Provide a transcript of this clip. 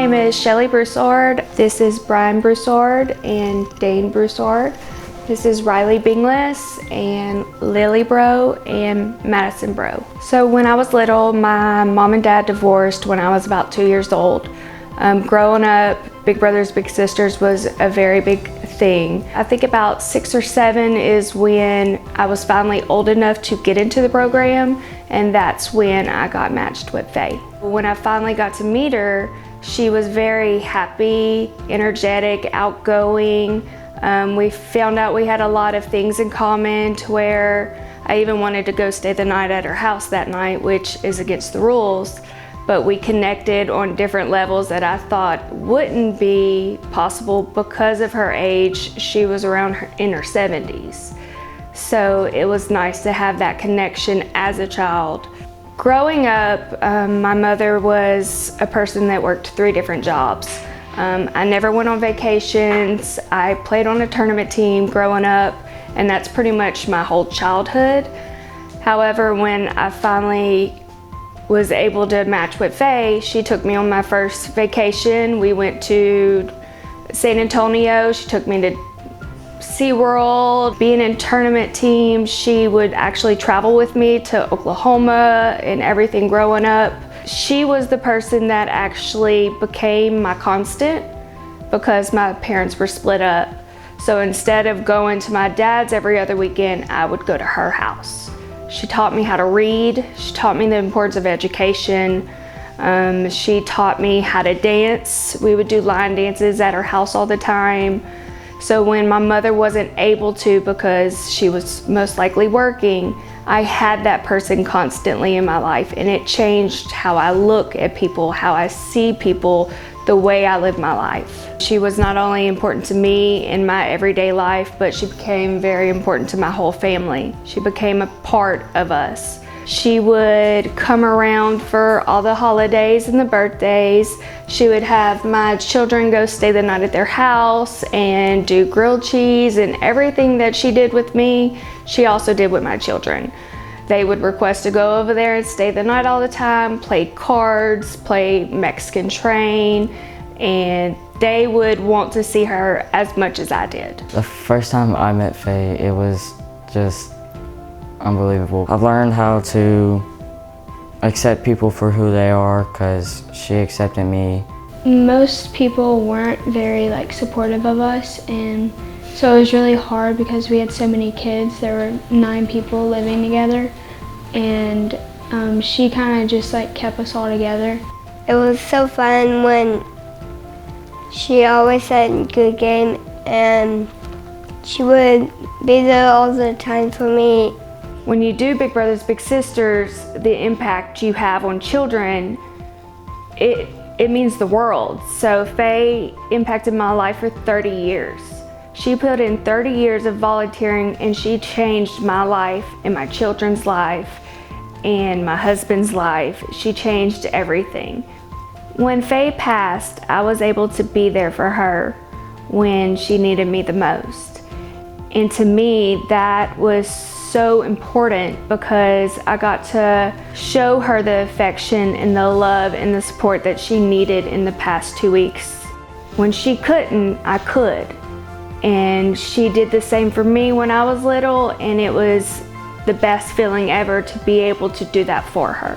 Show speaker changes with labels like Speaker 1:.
Speaker 1: name is Shelli Broussard. This is Brian Broussard and Dane Broussard. This is Riley Bingless and Lily Bro and Madison Bro. So when I was little, my mom and dad divorced when I was about 2 years old. Growing up, Big Brothers Big Sisters was a very big thing. I think about 6 or 7 is when I was finally old enough to get into the program, and that's when I got matched with Faye. When I finally got to meet her, she was very happy, energetic, outgoing. We found out we had a lot of things in common to where I even wanted to go stay the night at her house that night, which is against the rules. But we connected on different levels that I thought wouldn't be possible because of her age. She was in her 70s. So it was nice to have that connection as a child. Growing up, my mother was a person that worked 3 different jobs. I never went on vacations. I played on a tournament team growing up, and that's pretty much my whole childhood. However, when I finally was able to match with Faye, she took me on my first vacation. We went to San Antonio. She took me to SeaWorld. Being in tournament teams, she would actually travel with me to Oklahoma and everything growing up. She was the person that actually became my constant because my parents were split up. So instead of going to my dad's every other weekend, I would go to her house. She taught me how to read. She taught me the importance of education. She taught me how to dance. We would do line dances at her house all the time. So when my mother wasn't able to because she was most likely working, I had that person constantly in my life, and it changed how I look at people, how I see people, the way I live my life. She was not only important to me in my everyday life, but she became very important to my whole family. She became a part of us. She would come around for all the holidays and the birthdays. She would have my children go stay the night at their house and do grilled cheese, and everything that she did with me, she also did with my children. They would request to go over there and stay the night all the time, play cards, play Mexican Train, and they would want to see her as much as I did.
Speaker 2: The first time I met Faye, it was just unbelievable. I've learned how to accept people for who they are because she accepted me.
Speaker 3: Most people weren't very supportive of us, and so it was really hard because we had so many kids. There were 9 people living together, and she kind of just kept us all together.
Speaker 4: It was so fun when she always said good game, and she would be there all the time for me.
Speaker 1: When you do Big Brothers Big Sisters, the impact you have on children, it means the world. So Faye impacted my life for 30 years. She put in 30 years of volunteering, and she changed my life and my children's life and my husband's life. She changed everything. When Faye passed, I was able to be there for her when she needed me the most. And to me, that was so important because I got to show her the affection and the love and the support that she needed in the past 2 weeks. When she couldn't, I could. And she did the same for me when I was little, and it was the best feeling ever to be able to do that for her.